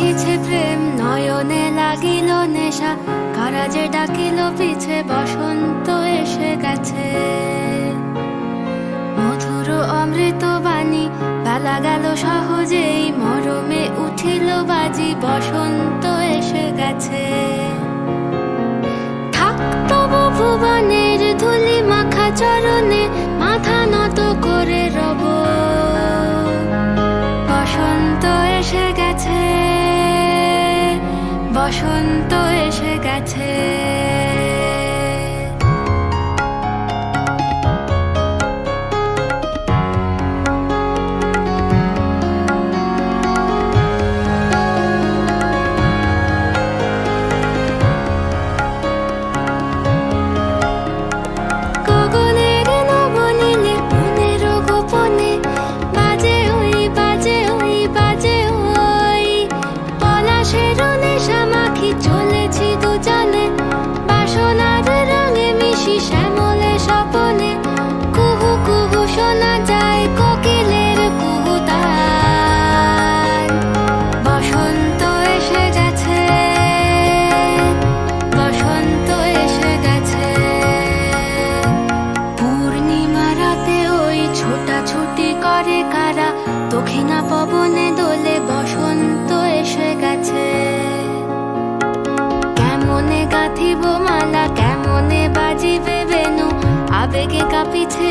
জাগিছে প্রেম নয়নে লাগিল নেশা, কারা যে ডাকিল পিছে বসন্ত এসে গেছে। মধুর অমৃত বাণী বেলা গেল সহজেই, মরমে উঠিল বাজি বসন্ত এসে গেছে। থাকতো ভুবনের ধুলি মাখা চরণে, মাথা নত করে রব। বসন্ত এসে গেছে, বসন্ত এসে গেছে। চলেছি দুজনে বাসনার রঙে মিশি শ্যামলে স্বপনে, কুহু কুহু শোনা যায় কোকিলের কুহুতান। বসন্ত এসে গেছে, বসন্ত এসে গেছে। পূর্ণিমা রাতে ওই ছোটাছুটি করে কারা, দক্ষিণা পবনে দোলে বসন্ত এসে গেছে। কেমনে গাঁথিব মালা, কেমনে বাজিবে বেনু, আবেগে কাঁপিছে